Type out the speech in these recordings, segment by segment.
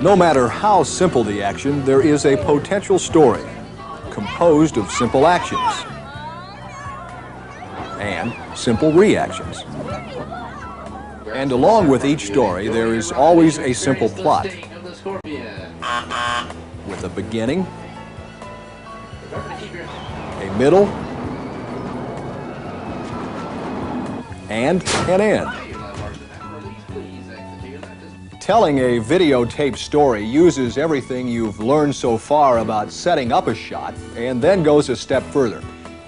No matter how simple the action, there is a potential story composed of simple actions and simple reactions. And along with each story, there is always a simple plot with a beginning, a middle, and an end. Telling a videotape story uses everything you've learned so far about setting up a shot and then goes a step further.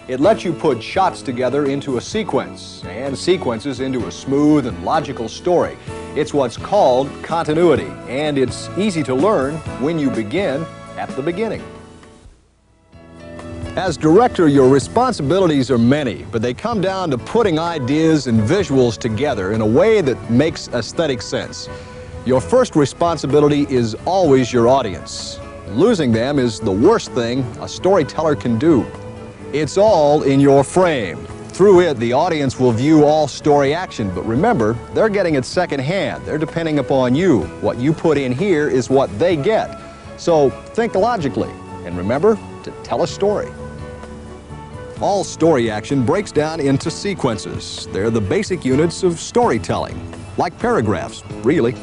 It lets you put shots together into a sequence and sequences into a smooth and logical story. It's what's called continuity, and it's easy to learn when you begin at the beginning. As director, your responsibilities are many, but they come down to putting ideas and visuals together in a way that makes aesthetic sense. Your first responsibility is always your audience. Losing them is the worst thing a storyteller can do. It's all in your frame. Through it, the audience will view all story action, but remember, they're getting it secondhand. They're depending upon you. What you put in here is what they get. So think logically, and remember to tell a story. All story action breaks down into sequences. They're the basic units of storytelling, like paragraphs, really.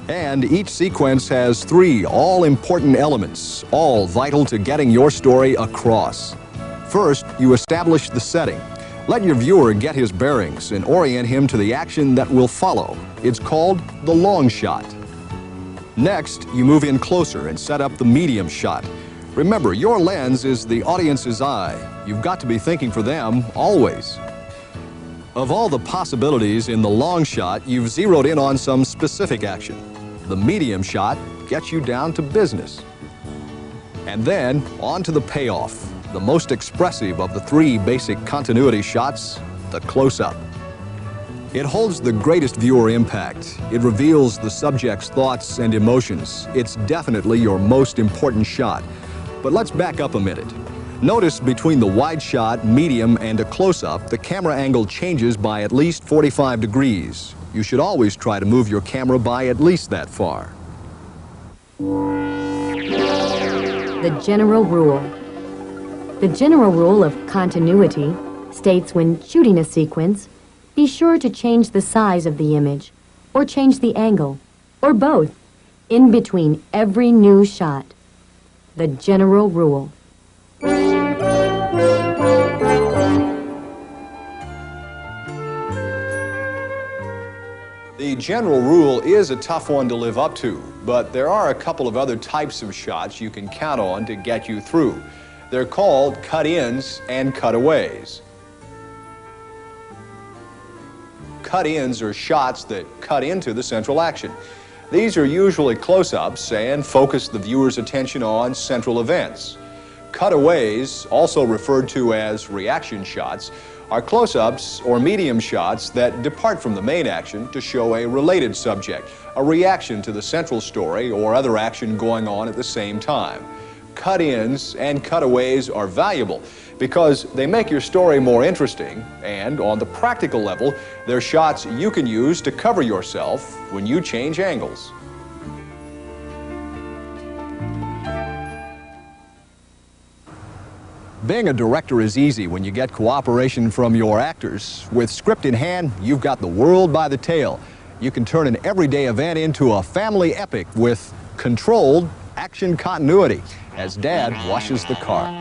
And each sequence has 3 all-important elements, all vital to getting your story across. First, you establish the setting. Let your viewer get his bearings and orient him to the action that will follow. It's called the long shot. Next, you move in closer and set up the medium shot. Remember, your lens is the audience's eye. You've got to be thinking for them always. Of all the possibilities in the long shot, you've zeroed in on some specific action. The medium shot gets you down to business. And then, on to the payoff. The most expressive of the 3 basic continuity shots, the close-up. It holds the greatest viewer impact. It reveals the subject's thoughts and emotions. It's definitely your most important shot. But let's back up a minute. Notice between the wide shot, medium, and a close-up, the camera angle changes by at least 45 degrees. You should always try to move your camera by at least that far. The general rule. The general rule of continuity states when shooting a sequence, be sure to change the size of the image, or change the angle, or both, in between every new shot. The general rule. The general rule is a tough one to live up to, but there are a couple of other types of shots you can count on to get you through. They're called cut-ins and cutaways. Cut-ins are shots that cut into the central action. These are usually close-ups and focus the viewer's attention on central events. Cutaways, also referred to as reaction shots, are close-ups or medium shots that depart from the main action to show a related subject, a reaction to the central story or other action going on at the same time. Cut-ins and cutaways are valuable because they make your story more interesting, and on the practical level, they're shots you can use to cover yourself when you change angles. Being a director is easy when you get cooperation from your actors. With script in hand, you've got the world by the tail. You can turn an everyday event into a family epic with controlled action continuity as Dad washes the car.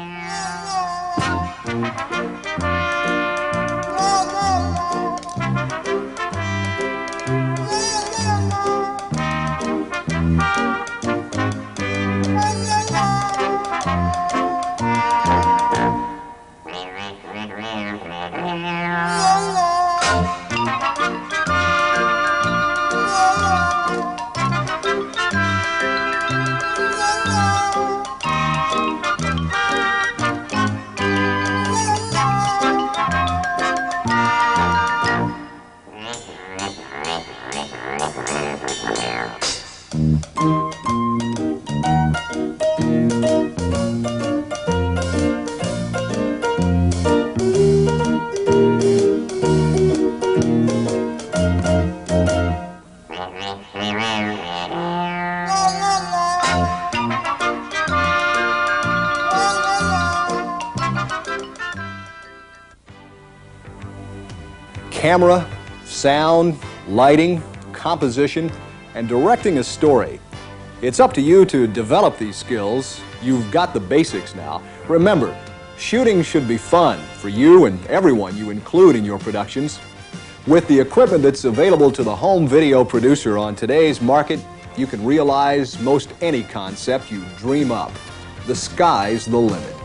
camera, sound, lighting, composition, and directing a story. It's up to you to develop these skills. You've got the basics now. Remember, shooting should be fun for you and everyone you include in your productions. With the equipment that's available to the home video producer on today's market, you can realize most any concept you dream up. The sky's the limit.